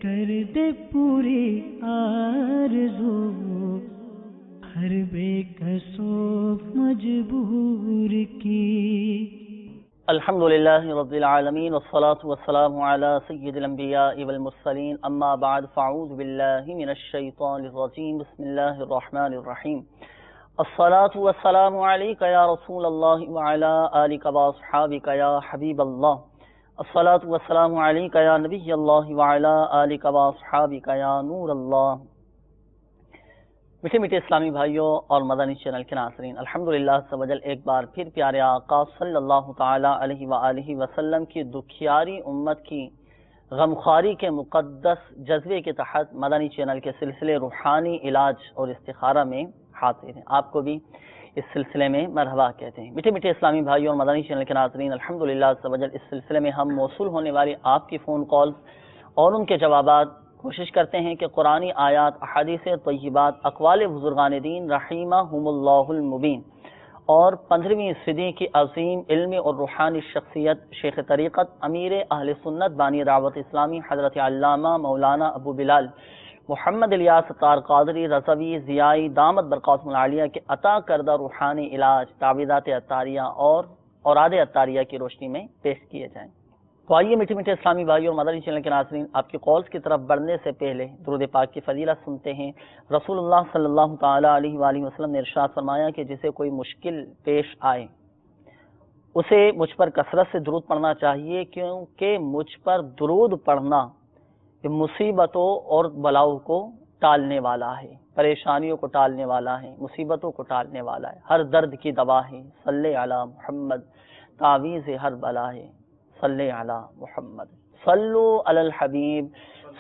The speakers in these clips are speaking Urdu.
کر دے پوری آرزو ہر بے کسو مجبور کی. الحمدللہ رب العالمین والصلاة والسلام علی سید الانبیاء والمرسلین اما بعد فاعوذ باللہ من الشیطان الرجیم بسم اللہ الرحمن الرحیم. الصلاة والسلام علیک یا رسول اللہ وعلی آلک واصحابک یا حبیب اللہ. الصلاة والسلام علیک یا نبی اللہ وعلی آلک واصحابک یا نور اللہ. میٹھے میٹھے اسلامی بھائیوں اور مدنی چینل کے ناظرین، الحمدللہ عز و جل ایک بار پھر پیارے آقا صلی اللہ تعالی علیہ وآلہ وسلم کی دکھیاری امت کی غمخواری کے مقدس جذبے کے تحت مدنی چینل کے سلسلے روحانی علاج اور استخارہ میں حاضر ہیں. آپ کو بھی اس سلسلے میں مرحبا کہتے ہیں. میٹھے میٹھے اسلامی بھائیوں اور مدنی چینل کے ناظرین، الحمدللہ عز و جل اس سلسلے میں ہم موصول ہونے والی آپ کی فون کالز اور ان کے جوابات کوشش کرتے ہیں کہ قرآنی آیات، احادیث طیبات، اقوال بزرگان دین رحمہم اللہ المبین اور 15ویں صدی کی عظیم علمی اور روحانی شخصیت شیخ طریقت امیر اہل سنت بانی دعوت اسلامی حضرت علامہ مولانا ابو بلال محمد الیاس ستار قادری رضوی ضیائی دامت برکاتہم العالیہ کے عطا کردہ روحانی علاج تعویذات عطاریہ اور اوراد عطاریہ کی روشنی میں پیش کیے جائیں. تو آئیے میٹھے میٹھے اسلامی بھائیوں اور مدنی چینل کے ناظرین، آپ کی کالز کی طرف بڑھنے سے پہلے درود پاک کی فضیلت سنتے ہیں. رسول اللہ صلی اللہ تعالی علیہ وآلہ وسلم نے ارشاد فرمایا کہ جسے کوئی مشکل پیش آئے اسے مجھ پر کثرت سے درود پڑھنا چاہیے، کیونکہ مجھ پر درود پڑھنا مصیبتوں اور بلاؤں کو ٹالنے والا ہے، پریشانیوں کو ٹالنے والا ہے، مصیبتوں کو ٹالنے والا ہے، ہر درد کی دوا ہے. صلی علی محمد تعویذ ہر بلا ہے. صلی علی محمد صلو علی الحبیب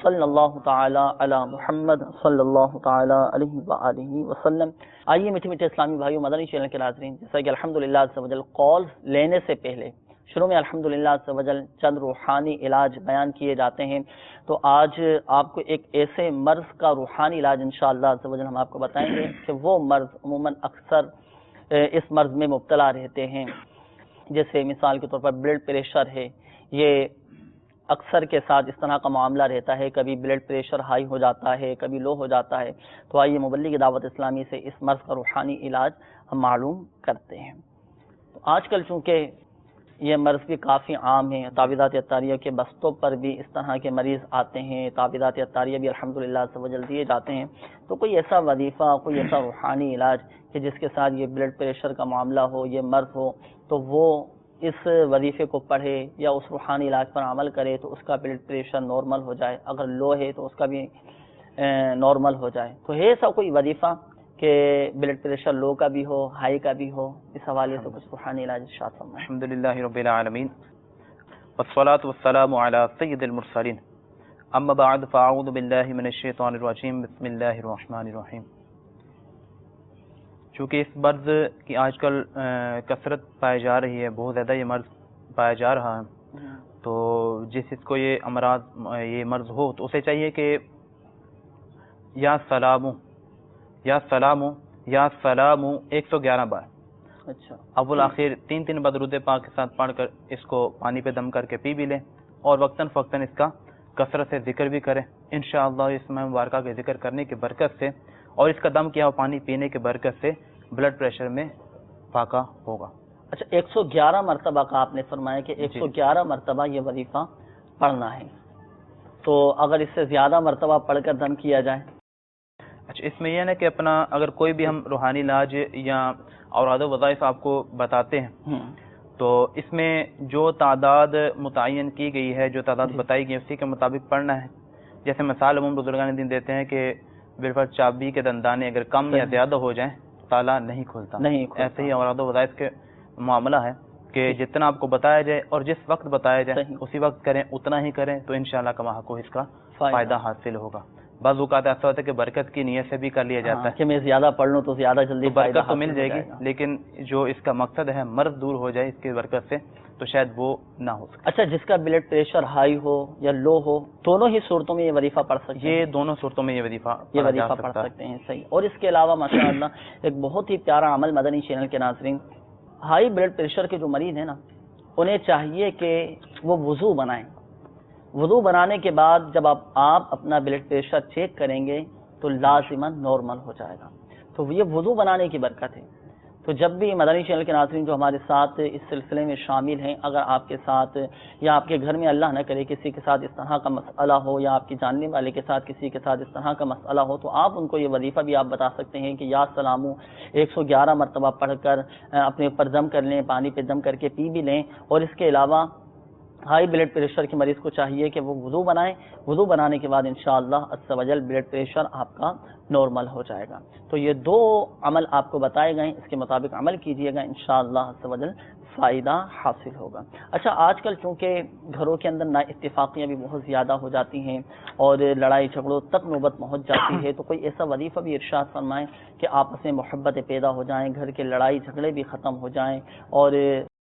صلی اللہ تعالی علی محمد صلی اللہ تعالی علیہ وآلہ وسلم. آئیے میٹھے میٹھے اسلامی بھائیوں مدنی چینل کے ناظرین، جیسا کہ الحمدللہ عز و جل کالز لینے سے پہلے شروع میں الحمدللہ عز و جل چند روحانی علاج بیان کیے جاتے ہیں. تو آج آپ کو ایک ایسے مرض کا روحانی علاج انشاءاللہ عز و جل ہم آپ کو بتائیں گے کہ وہ مرض عموماً اکثر اس مرض میں مبتلا رہتے ہیں. جیسے مثال کے طور پر بلڈ پریشر ہے، یہ اکثر کے ساتھ اس طرح کا معاملہ رہتا ہے، کبھی بلڈ پریشر ہائی ہو جاتا ہے، کبھی لو ہو جاتا ہے. تو آئیے مبلغ دعوت اسلامی سے اس مرض کا روحانی علاج ہم معلوم کرتے ہیں. تو آج کل چونکہ یہ مرض بھی کافی عام ہے، تعویذات عطاریہ کے بستوں پر بھی اس طرح کے مریض آتے ہیں، تعویذات عطاریہ بھی الحمدللہ عز و جل دیے جاتے ہیں. تو کوئی ایسا وظیفہ، کوئی ایسا روحانی علاج کہ جس کے ساتھ یہ بلڈ پریشر کا معاملہ ہو، یہ مرض ہو، تو وہ اس وظیفے کو پڑھے یا اس روحانی علاج پر عمل کرے تو اس کا بلڈ پریشر نارمل ہو جائے، اگر لو ہے تو اس کا بھی نارمل ہو جائے. تو ہے ایسا کوئی وظیفہ کہ بلڈ پریشر لو کا بھی ہو، ہائی کا بھی ہو؟ اس حوالے سے کچھ روحانی علاج ارشاد فرمائیں. الحمدللہ رب العالمین والصلاة والسلام علی سید المرسلین اما بعد فاعوذ باللہ من الشیطان الرجیم بسم اللہ الرحمن الرحیم. چونکہ اس مرض کی آج کل کثرت پائی جا رہی ہے، بہت زیادہ یہ مرض پایا جا رہا ہے، تو جس کو یہ امراض یہ مرض ہو تو اسے چاہیے کہ یا سلامو یا سلامو یا سلامو 111 بار اچھا اول آخر 3 بار درود پاک کے ساتھ پڑھ کر اس کو پانی پہ دم کر کے پی بھی لیں، اور وقتاً فوقتاً اس کا کثرت سے ذکر بھی کریں. انشاءاللہ اس میں مبارکہ کے ذکر کرنے کی برکت سے اور اس کا دم کیا ہوا پانی پینے کی برکت سے بلڈ پریشر میں فاقہ ہوگا. اچھا 111 مرتبہ کا آپ نے فرمایا کہ 111 مرتبہ یہ وظیفہ پڑھنا ہے، تو اگر اس سے زیادہ مرتبہ پڑھ کر دم کیا جائے؟ اچھا اس میں یہ ہے کہ اپنا اگر کوئی بھی ہم روحانی علاج یا اوراد و وظائف آپ کو بتاتے ہیں تو اس میں جو تعداد متعین کی گئی ہے، جو تعداد بتائی گئی اسی کے مطابق پڑھنا ہے. جیسے مثال عموم بزرگان دین دیتے ہیں کہ بالفرض چابی کے دندانے اگر کم یا زیادہ ہو جائیں تالا نہیں کھلتا. ایسے ہی اوراد و وظائف کے معاملہ ہے کہ جتنا آپ کو بتایا جائے اور جس وقت بتایا جائے اسی وقت کریں، اتنا ہی کریں تو انشاءاللہ کما کو اس کا فائدہ حاصل ہوگا. بعض اوقات ایسا ہوتا ہے کہ برکت کی نیت سے بھی کر لیا جاتا ہے کہ میں زیادہ پڑھ لوں تو زیادہ جلدی برکت تو مل جائے گی، لیکن جو اس کا مقصد ہے مرض دور ہو جائے اس کی برکت سے، تو شاید وہ نہ ہو سکے. اچھا جس کا بلڈ پریشر ہائی ہو یا لو ہو، دونوں ہی صورتوں میں یہ وظیفہ پڑھ سکتے ہیں؟ یہ دونوں صورتوں میں یہ وظیفہ پڑھ سکتے ہیں. صحیح. اور اس کے علاوہ ماشاءاللہ ایک بہت ہی پیارا عمل مدنی چینل کے ناظرین، ہائی بلڈ پریشر کے جو مریض ہیں نا، انہیں چاہیے کہ وہ وضو بنائیں. وضو بنانے کے بعد جب آپ اپنا بلڈ پریشر چیک کریں گے تو لازماً نارمل ہو جائے گا. تو یہ وضو بنانے کی برکت ہے. تو جب بھی مدنی چینل کے ناظرین جو ہمارے ساتھ اس سلسلے میں شامل ہیں، اگر آپ کے ساتھ یا آپ کے گھر میں اللہ نہ کرے کسی کے ساتھ اس طرح کا مسئلہ ہو، یا آپ کی جاننے والے کے ساتھ کسی کے ساتھ اس طرح کا مسئلہ ہو، تو آپ ان کو یہ وظیفہ بھی آپ بتا سکتے ہیں کہ یا سلامو 111 مرتبہ پڑھ کر اپنے اوپر دم کر لیں، پانی پہ دم کر کے پی بھی لیں. اور اس کے علاوہ ہائی بلڈ پریشر کے مریض کو چاہیے کہ وہ وضو بنائیں. وضو بنانے کے بعد انشاءاللہ عز و جل بلڈ پریشر آپ کا نارمل ہو جائے گا. تو یہ 2 عمل آپ کو بتائے گئے، اس کے مطابق عمل کیجئے گا، انشاءاللہ عز و جل فائدہ حاصل ہوگا. اچھا، آج کل چونکہ گھروں کے اندر نا اتفاقیاں بھی بہت زیادہ ہو جاتی ہیں اور لڑائی جھگڑوں تک نوبت پہنچ جاتی ہے، تو کوئی ایسا وظیفہ بھی ارشاد فرمائیں کہ آپس میں محبتیں پیدا ہو جائیں، گھر کے لڑائی جھگڑے بھی ختم ہو جائیں اور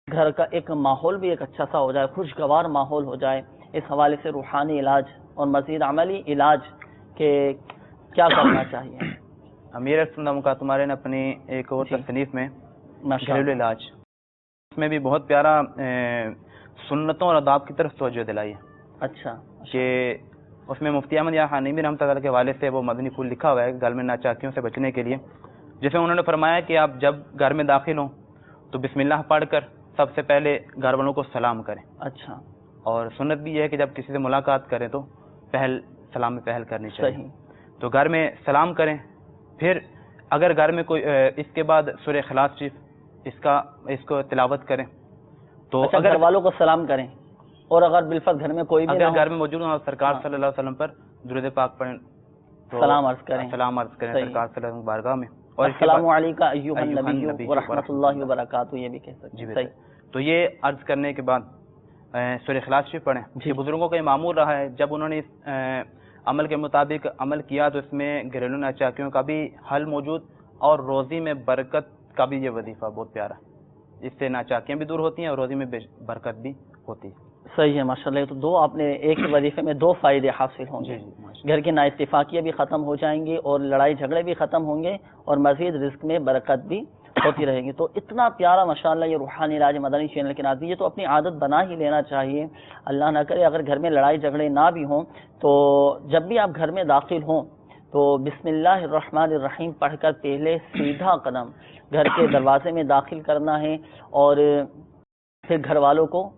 گھر کا ایک ماحول بھی ایک اچھا سا ہو جائے، خوشگوار ماحول ہو جائے. اس حوالے سے روحانی علاج اور مزید عملی علاج کے کیا کرنا چاہیے؟ امیر سنہ مکاتمارے نے اپنی ایک اور تصنیف میں گھریلو علاج، اس میں بھی بہت پیارا سنتوں اور آداب کی طرف توجہ دلائی ہے. اچھا، کہ اس میں مفتی احمد یا خانیمی رحمۃ اللہ کے حوالے سے وہ مدنی پھول لکھا ہوا ہے گھر میں ناچاکیوں سے بچنے کے لیے، جس میں انہوں نے فرمایا کہ آپ جب گھر میں داخل ہوں تو بسم اللہ پڑھ کر سب سے پہلے گھر والوں کو سلام کریں. اچھا. اور سنت بھی یہ ہے کہ جب کسی سے ملاقات کریں تو سلام میں پہل کرنی چاہیے. صحیح. تو گھر میں سلام کریں، پھر اگر گھر میں کوئی اس کے بعد سورہ اخلاص شریف اس کو تلاوت کریں. تو اچھا، اگر گھر والوں کو سلام کریں اور اگر بالفرض گھر میں کوئی بھی اگر گھر میں موجود ہوں سرکار صلی اللہ علیہ وسلم پر درود پاک پڑھیں تو سلام عرض کریں سرکار صلی اللہ علیہ وسلم بارگاہ میں. اور السلام علیکم ایھا النبی ورحمۃ اللہ وبرکاتہ، یہ بھی کہہ سکتے ہیں. صحیح. تو یہ عرض کرنے کے بعد سورہ اخلاص شریف پڑھیں. یہ بزرگوں کا یہ معمول رہا ہے، جب انہوں نے اس عمل کے مطابق عمل کیا تو اس میں گھریلو ناچاکیوں کا بھی حل موجود اور روزی میں برکت کا بھی یہ وظیفہ بہت پیارا. اس سے ناچاکیاں بھی دور ہوتی ہیں اور روزی میں برکت بھی ہوتی ہے. صحیح ہے، ماشاءاللہ. تو 2 آپ نے ایک ہی وظیفے میں 2 فائدے حاصل ہوں گے. گھر کی نا اتفاقیاں بھی ختم ہو جائیں گی اور لڑائی جھگڑے بھی ختم ہوں گے اور مزید رزق میں برکت بھی ہوتی رہے گی. تو اتنا پیارا ماشاءاللہ یہ روحانی علاج مدنی چینل کے ناظرین، یہ تو اپنی عادت بنا ہی لینا چاہیے. اللہ نہ کرے اگر گھر میں لڑائی جھگڑے نہ بھی ہوں تو جب بھی آپ گھر میں داخل ہوں تو بسم اللہ الرحمن الرحیم پڑھ کر پہلے سیدھا قدم گھر کے دروازے میں داخل کرنا ہے اور پھر گھر والوں کو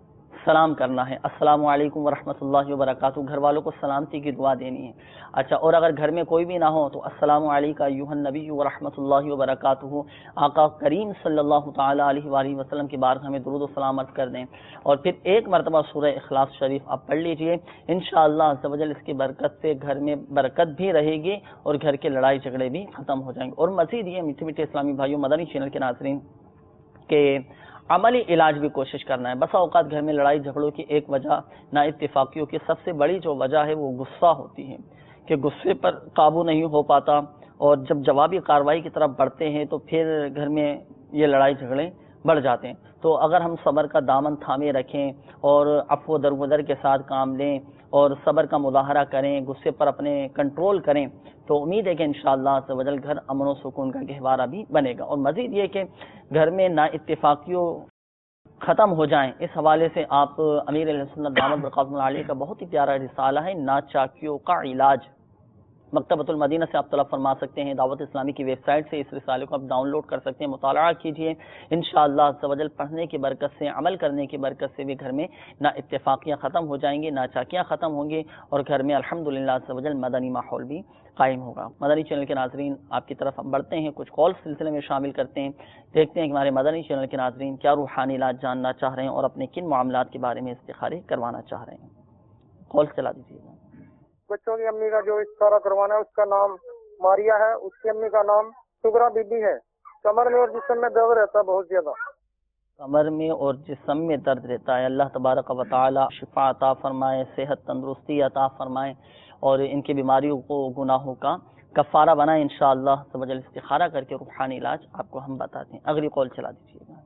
سلام کرنا ہے. السلام علیکم ورحمۃ اللہ وبرکاتہ، گھر والوں کو سلامتی کی دعا دینی ہے. اچھا، اور اگر گھر میں کوئی بھی نہ ہو تو السلام علیکم ایھا النبی ورحمۃ اللہ وبرکاتہ، آقا کریم صلی اللہ تعالی علیہ وآلہ وسلم کی بارگاہ میں درود و سلام عرض کر دیں اور پھر ایک مرتبہ سورہ اخلاص شریف آپ پڑھ لیجئے. انشاءاللہ عز و جل اس کی برکت سے گھر میں برکت بھی رہے گی اور گھر کے لڑائی جھگڑے بھی ختم ہو جائیں گے. اور مزید یہ میٹھے میٹھے اسلامی بھائیوں، مدنی چینل کے ناظرین، کہ عملی علاج بھی کوشش کرنا ہے. بسا اوقات گھر میں لڑائی جھگڑوں کی ایک وجہ نا اتفاقیوں کی سب سے بڑی جو وجہ ہے وہ غصہ ہوتی ہے کہ غصے پر قابو نہیں ہو پاتا اور جب جوابی کارروائی کی طرف بڑھتے ہیں تو پھر گھر میں یہ لڑائی جھگڑے بڑھ جاتے ہیں. تو اگر ہم صبر کا دامن تھامے رکھیں اور عفو و درگزر کے ساتھ کام لیں اور صبر کا مظاہرہ کریں، غصے پر اپنے کنٹرول کریں، تو امید ہے کہ انشاءاللہ عز و جل گھر امن و سکون کا گہوارہ بھی بنے گا. اور مزید یہ کہ گھر میں نا اتفاقیوں ختم ہو جائیں، اس حوالے سے آپ امیر اہل سنت دامت برکاتہ علیہ کا بہت ہی پیارا رسالہ ہے ناچاکیوں کا علاج، مکتبۃ المدینہ سے آپ طلب فرما سکتے ہیں. دعوت اسلامی کی ویب سائٹ سے اس رسالے کو آپ ڈاؤن لوڈ کر سکتے ہیں، مطالعہ کیجئے. انشاءاللہ عز و جل پڑھنے کی برکت سے، عمل کرنے کی برکت سے بھی گھر میں نا اتفاقیاں ختم ہو جائیں گی، ناچاکیاں ختم ہوں گی اور گھر میں الحمدللہ عز و جل مدنی ماحول بھی قائم ہوگا. مدنی چینل کے ناظرین، آپ کی طرف ہم بڑھتے ہیں، کچھ کال سلسلے میں شامل کرتے ہیں، دیکھتے ہیں کہ ہمارے مدنی چینل کے ناظرین کیا روحانی علاج جاننا چاہ رہے ہیں اور اپنے کن معاملات کے بارے میں استخارے کروانا چاہ رہے ہیں. کال چلا دیجیے گا. بچوں کی امی کا جو استخارہ کروانا ہے اس کا نام ماریا ہے، اس کی امی کا نام شگرا بی بی ہے. کمر میں اور جسم میں درد رہتا ہے بہت زیادہ. کمر میں اور جسم میں درد رہتا ہے. اللہ تبارک و تعالی شفا عطا فرمائے، صحت تندرستی عطا فرمائے اور ان کی بیماریوں کو، گناہوں کا کفارہ بنائے. انشاءاللہ سبجل استخارہ کر کے روحانی علاج آپ کو ہم بتاتے ہیں. اگلی کال چلا دیجیے گا.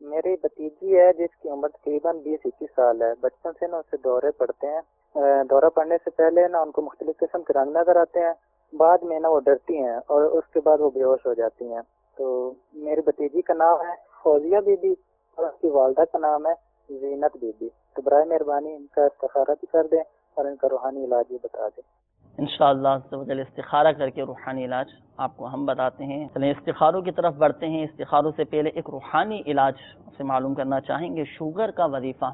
میری بھتیجی ہے جس کی عمر تقریباً 20-21 سال ہے. بچپن سے نا اسے دورے پڑتے ہیں. دورہ پڑنے سے پہلے نا ان کو مختلف قسم کے رنگ نظر آتے ہیں، بعد میں نا وہ ڈرتی ہیں اور اس کے بعد وہ بے ہوش ہو جاتی ہیں. تو میری بھتیجی کا نام ہے فوزیہ بی بی اور اس کی والدہ کا نام ہے زینت بی بی. تو برائے مہربانی ان کا استخارہ بھی کر دیں اور ان کا روحانی علاج بھی بتا دیں۔ انشاءاللہ عز و جل استخارہ کر کے روحانی علاج آپ کو ہم بتاتے ہیں۔ چلیں استخاروں کی طرف بڑھتے ہیں۔ استخاروں سے پہلے ایک روحانی علاج سے معلوم کرنا چاہیں گے، شوگر کا وظیفہ،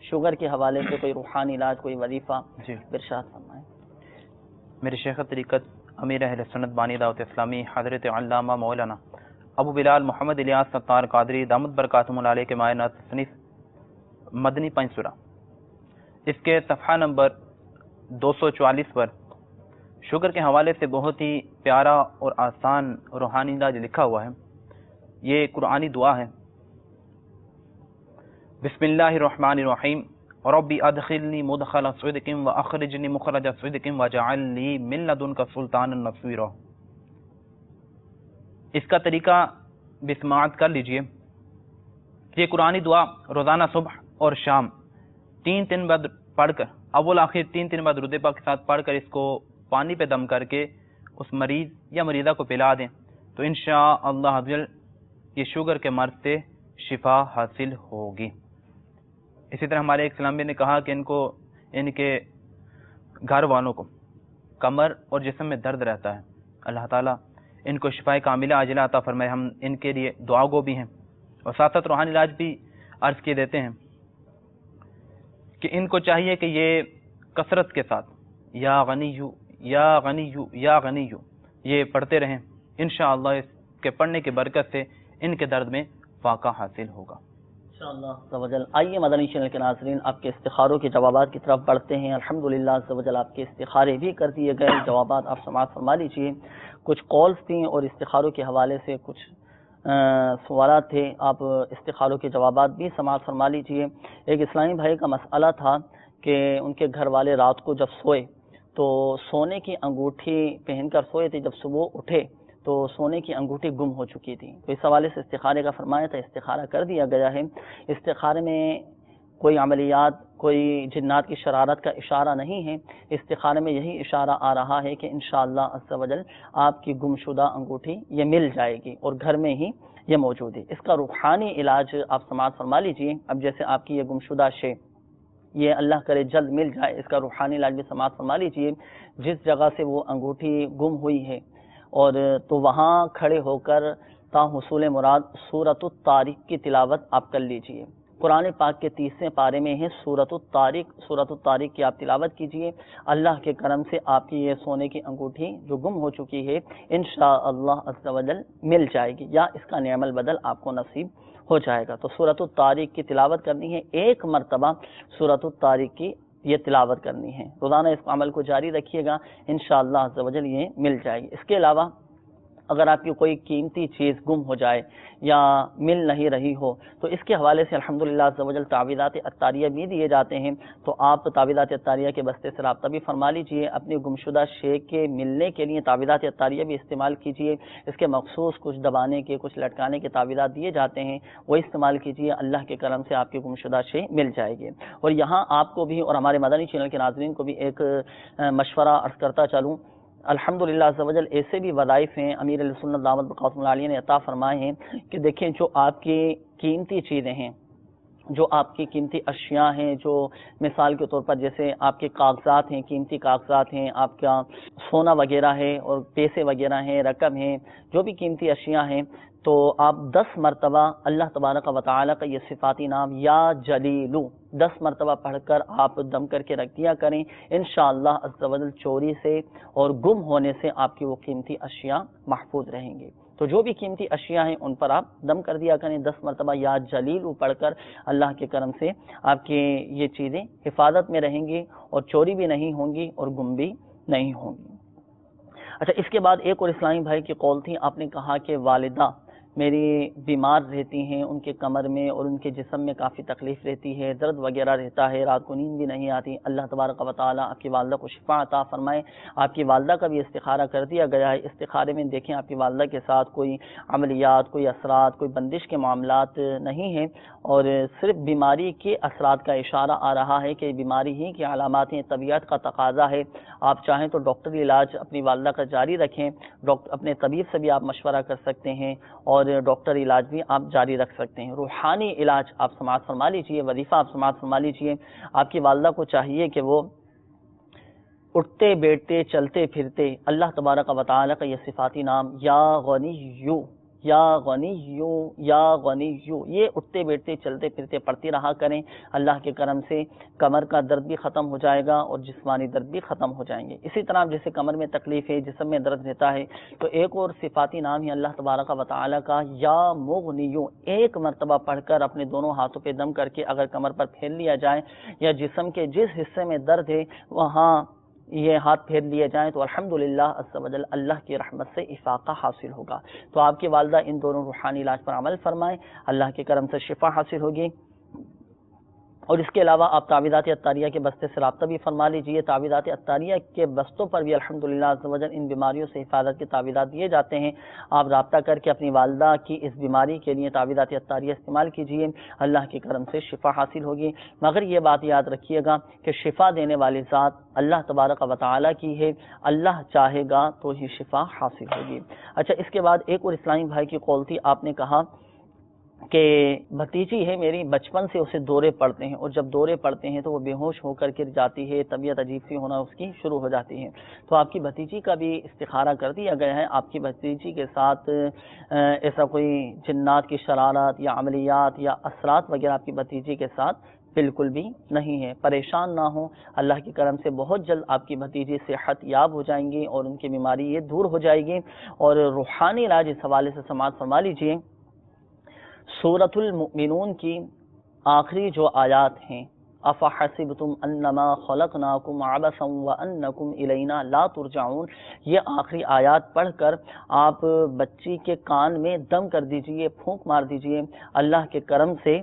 شوگر کے حوالے سے کوئی روحانی علاج، کوئی وظیفہ جی ارشاد فرمائیں۔ میرے شیخ طریقت امیر اہل سنت بانی دعوت اسلامی حضرت علامہ مولانا ابو بلال محمد الیاس ستار قادری دامت برکاتہم العالیہ کے مائنات تصنیف مدنی پنسورہ، اس کے صفحہ نمبر 244 پر شوگر کے حوالے سے بہت ہی پیارا اور آسان روحانی علاج لکھا ہوا ہے۔ یہ قرآنی دعا ہے، بسم اللہ الرحمن الرحیم، ربی ادخلنی مدخل صدق واخرجنی مخرج صدق واجعل لی من لدنک سلطانا نصیرا۔ اس کا طریقہ بھی سماعت کر لیجئے۔ یہ قرآنی دعا روزانہ صبح اور شام 3 بار پڑھ کر، اول آخر 3 بار درود پاک کے ساتھ پڑھ کر اس کو پانی پہ دم کر کے اس مریض یا مریضہ کو پلا دیں تو انشاءاللہ عزوجل یہ شوگر کے مرض سے شفا حاصل ہوگی۔ اسی طرح ہمارے ایک اسلامی نے کہا کہ ان کے گھر والوں کو کمر اور جسم میں درد رہتا ہے، اللہ تعالیٰ ان کو شفا کاملہ عاجلہ عطا فرمائے۔ ہم ان کے لیے دعا گو بھی ہیں اور ساتھ ساتھ روحانی علاج بھی عرض کیے دیتے ہیں کہ ان کو چاہیے کہ یہ کثرت کے ساتھ یا غنیو یا غنیو یا غنیو یہ پڑھتے رہیں، انشاءاللہ اس کے پڑھنے کی برکت سے ان کے درد میں فاقہ حاصل ہوگا انشاءاللہ عز و جل۔ آئیے مدنی چینل کے ناظرین آپ کے استخاروں کے جوابات کی طرف بڑھتے ہیں۔ الحمدللہ عز و جل آپ کے استخارے بھی کر دیے گئے، جوابات آپ سماعت فرما لیجیے۔ کچھ کالز تھیں اور استخاروں کے حوالے سے کچھ سوالات تھے، آپ استخاروں کے جوابات بھی سماعت فرما لیجیے۔ ایک اسلامی بھائی کا مسئلہ تھا کہ ان کے گھر والے رات کو جب سوئے تو سونے کی انگوٹھی پہن کر سوئے تھے، جب صبح اٹھے تو سونے کی انگوٹھی گم ہو چکی تھی، تو اس حوالے سے استخارے کا فرمایا تھا، استخارہ کر دیا گیا ہے۔ استخارے میں کوئی عملیات، کوئی جنات کی شرارت کا اشارہ نہیں ہے، استخارے میں یہی اشارہ آ رہا ہے کہ انشاءاللہ عز و جل آپ کی گمشدہ انگوٹھی یہ مل جائے گی اور گھر میں ہی یہ موجود ہے۔ اس کا روحانی علاج آپ سماعت فرما لیجئے۔ اب جیسے آپ کی یہ گمشدہ شے یہ اللہ کرے جلد مل جائے، اس کا روحانی علاج بھی سماعت فرما لیجئے۔ جس جگہ سے وہ انگوٹھی گم ہوئی ہے اور تو وہاں کھڑے ہو کر تا حصول مراد سورۃ الطارق کی تلاوت آپ کر لیجئے۔ قرآن پاک کے 30ویں پارے میں ہے سورۃ الطارق، سورۃ الطارق کی آپ تلاوت کیجئے۔ اللہ کے کرم سے آپ کی یہ سونے کی انگوٹھی جو گم ہو چکی ہے انشاءاللہ عز و جل مل جائے گی، یا اس کا نعم البدل آپ کو نصیب ہو جائے گا۔ تو سورۃ الطارق کی تلاوت کرنی ہے، 1 مرتبہ سورۃ الطارق کی یہ تلاوت کرنی ہے، روزانہ اس عمل کو جاری رکھیے گا، انشاءاللہ عز و جل یہ مل جائے گی۔ اس کے علاوہ اگر آپ کی کوئی قیمتی چیز گم ہو جائے یا مل نہیں رہی ہو تو اس کے حوالے سے الحمدللہ عز و جل تعویذات عطاریہ بھی دیے جاتے ہیں، تو آپ تعویذات عطاریہ کے بستے سے رابطہ بھی فرما لیجئے۔ اپنی گمشدہ شے کے ملنے کے لیے تعویذات عطاریہ بھی استعمال کیجئے، اس کے مخصوص کچھ دبانے کے، کچھ لٹکانے کے تعویذات دیے جاتے ہیں، وہ استعمال کیجئے، اللہ کے کرم سے آپ کی گمشدہ شے مل جائے گی۔ اور یہاں آپ کو بھی اور ہمارے مدنی چینل کے ناظرین کو بھی ایک مشورہ عرض کرتا چلوں، الحمدللہ عز و جل ایسے بھی وظائف ہیں امیر علیہ سنت دعوت برکاتہم العالیہ نے عطا فرمائے ہیں کہ دیکھیں جو آپ کی قیمتی چیزیں ہیں، جو آپ کی قیمتی اشیاء ہیں، جو مثال کے طور پر جیسے آپ کے کاغذات ہیں، قیمتی کاغذات ہیں، آپ کا سونا وغیرہ ہے اور پیسے وغیرہ ہیں، رقم ہیں، جو بھی قیمتی اشیاء ہیں، تو آپ 10 مرتبہ اللہ تبارک و تعالی کا یہ صفاتی نام یا جلیلو 10 مرتبہ پڑھ کر آپ دم کر کے رکھ دیا کریں، انشاءاللہ عز و جل چوری سے اور گم ہونے سے آپ کی وہ قیمتی اشیاء محفوظ رہیں گے۔ تو جو بھی قیمتی اشیاء ہیں ان پر آپ دم کر دیا کریں، 10 مرتبہ یا جلیلو پڑھ کر، اللہ کے کرم سے آپ کی یہ چیزیں حفاظت میں رہیں گی اور چوری بھی نہیں ہوں گی اور گم بھی نہیں ہوں گی۔ اچھا، اس کے بعد ایک اور اسلامی بھائی کی قول تھی، آپ نے کہا کہ والدہ میری بیمار رہتی ہیں، ان کے کمر میں اور ان کے جسم میں کافی تکلیف رہتی ہے، درد وغیرہ رہتا ہے، رات کو نیند بھی نہیں آتی، اللہ تبارک و تعالیٰ آپ کی والدہ کو شفا عطا فرمائے۔ آپ کی والدہ کا بھی استخارہ کر دیا گیا ہے، استخارے میں دیکھیں آپ کی والدہ کے ساتھ کوئی عملیات، کوئی اثرات، کوئی بندش کے معاملات نہیں ہیں اور صرف بیماری کے اثرات کا اشارہ آ رہا ہے کہ بیماری ہی کی علامات ہیں، طبیعت کا تقاضا ہے۔ آپ چاہیں تو ڈاکٹری علاج اپنی والدہ کا جاری رکھیں، اپنے طبیب سے بھی آپ مشورہ کر سکتے ہیں اور ڈاکٹر علاج بھی آپ جاری رکھ سکتے ہیں۔ روحانی علاج آپ سماعت فرما لیجئے، وظیفہ آپ سماعت فرما لیجئے۔ آپ کی والدہ کو چاہیے کہ وہ اٹھتے بیٹھتے چلتے پھرتے اللہ تبارک و تعالی کا یہ صفاتی نام یا غنیو یا غنیو یا غنیو، یہ اٹھتے بیٹھتے چلتے پھرتے پڑھتی رہا کریں. اللہ کے کرم سے کمر کا درد بھی ختم ہو جائے گا اور جسمانی درد بھی ختم ہو جائیں گے. اسی طرح جیسے کمر میں تکلیف ہے، جسم میں درد رہتا ہے، تو ایک اور صفاتی نام ہے اللہ تبارک و تعالی کا یا مغنیو. ایک مرتبہ پڑھ کر اپنے دونوں ہاتھوں پہ دم کر کے اگر کمر پر پھیر لیا جائے یا جسم کے جس حصے میں درد ہے وہاں یہ ہاتھ پھیر لیے جائیں تو الحمدللہ عز و جل اللہ کی رحمت سے افاقہ حاصل ہوگا. تو آپ کی والدہ ان دونوں روحانی علاج پر عمل فرمائیں، اللہ کے کرم سے شفا حاصل ہوگی. اور اس کے علاوہ آپ تعویذات اطاریہ کے بستے سے رابطہ بھی فرما لیجئے. تعویذات اطاریہ کے بستوں پر بھی الحمدللہ عز و جل ان بیماریوں سے حفاظت کے تعویذات دیے جاتے ہیں. آپ رابطہ کر کے اپنی والدہ کی اس بیماری کے لیے تعویذات اطاریہ استعمال کیجئے، اللہ کے کرم سے شفا حاصل ہوگی. مگر یہ بات یاد رکھیے گا کہ شفا دینے والی ذات اللہ تبارک و تعالی کی ہے، اللہ چاہے گا تو ہی شفا حاصل ہوگی. اچھا، اس کے بعد ایک اور اسلامی بھائی کی قول تھی، آپ نے کہا کہ بھتیجی ہے میری، بچپن سے اسے دورے پڑتے ہیں اور جب دورے پڑتے ہیں تو وہ بے ہوش ہو کر گر جاتی ہے، طبیعت عجیب سی ہونا اس کی شروع ہو جاتی ہے. تو آپ کی بھتیجی کا بھی استخارہ کر دیا گیا ہے. آپ کی بھتیجی کے ساتھ ایسا کوئی جنات کی شرارت یا عملیات یا اثرات وغیرہ آپ کی بھتیجی کے ساتھ بالکل بھی نہیں ہے. پریشان نہ ہوں، اللہ کے کرم سے بہت جلد آپ کی بھتیجی صحت یاب ہو جائیں گی اور ان کی بیماری یہ دور ہو جائے گی. اور روحانی علاج اس حوالے سے سماعت فرما لیجئے. سورۃ المؤمنون کی آخری جو آیات ہیں، افحسبتم انما خلقناکم عبثا وانکم الینا لا ترجعون، یہ آخری آیات پڑھ کر آپ بچی کے کان میں دم کر دیجئے، پھونک مار دیجئے. اللہ کے کرم سے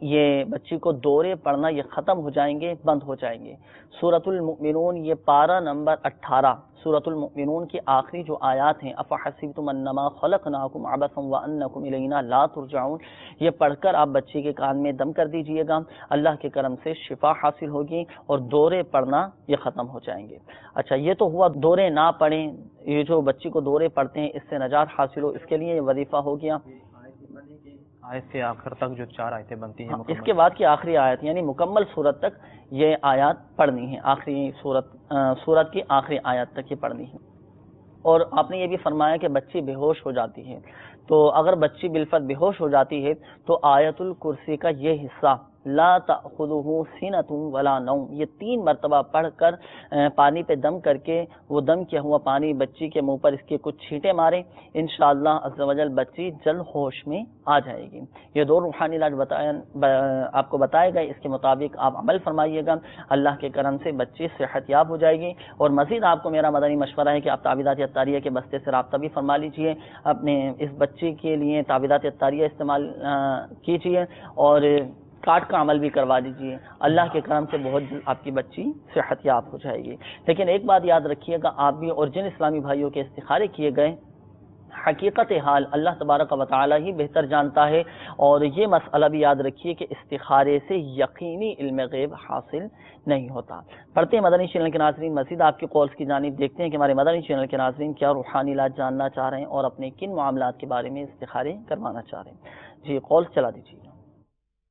یہ بچی کو دورے پڑنا یہ ختم ہو جائیں گے، بند ہو جائیں گے. سورۃ المؤمنون یہ پارہ نمبر 18، سورۃ المؤمنون کی آخری جو آیات ہیں، افحسبتم انما خلقناکم عبثا وانکم الینا لا ترجعون، یہ پڑھ کر آپ بچی کے کان میں دم کر دیجئے گا. اللہ کے کرم سے شفا حاصل ہوگی اور دورے پڑنا یہ ختم ہو جائیں گے. اچھا، یہ تو ہوا دورے نہ پڑیں، یہ جو بچی کو دورے پڑتے ہیں اس سے نجات حاصل ہو، اس کے لیے یہ وظیفہ ہو گیا. آیت سے آخر تک جو 4 آیتیں بنتی ہیں، اس کے بعد کی آخری آیت یعنی مکمل صورت تک یہ آیات پڑھنی ہے، آخری صورت کی آخری آیات تک یہ پڑھنی ہے. اور آپ نے یہ بھی فرمایا کہ بچی بے ہوش ہو جاتی ہے، تو اگر بچی بالفعل بے ہوش ہو جاتی ہے تو آیت الکرسی کا یہ حصہ لا تأخذہ سنۃ ولا نوم، یہ 3 مرتبہ پڑھ کر پانی پہ دم کر کے وہ دم کیا ہوا پانی بچی کے منہ پر اس کے کچھ چھینٹے ماریں، انشاءاللہ عز و جل بچی جلد ہوش میں آ جائے گی. یہ 2 روحانی علاج آپ کو بتائے گئے، اس کے مطابق آپ عمل فرمائیے گا، اللہ کے کرم سے بچی صحت یاب ہو جائے گی. اور مزید آپ کو میرا مدنی مشورہ ہے کہ آپ تعویذات اطاریہ کے بستے سے رابطہ بھی فرما لیجئے، اپنے اس بچی کے لیے تعویذات اطاریہ استعمال کیجئے اور کاٹ کا عمل بھی کروا دیجئے. اللہ کے کرم سے بہت جلد آپ کی بچی صحت یاب ہو جائے گی. لیکن ایک بات یاد رکھیے گا، آپ بھی اور جن اسلامی بھائیوں کے استخارے کیے گئے، حقیقت حال اللہ تبارک و تعالی ہی بہتر جانتا ہے. اور یہ مسئلہ بھی یاد رکھیے کہ استخارے سے یقینی علم غیب حاصل نہیں ہوتا. پڑھتے ہیں مدنی چینل کے ناظرین، مزید آپ کی کالز کی جانب دیکھتے ہیں کہ ہمارے مدنی چینل کے ناظرین کیا روحانی علاج جاننا چاہ رہے ہیں اور اپنے کن معاملات کے بارے میں استخارے کروانا چاہ رہے ہیں. جی، کالز چلا دیجیے.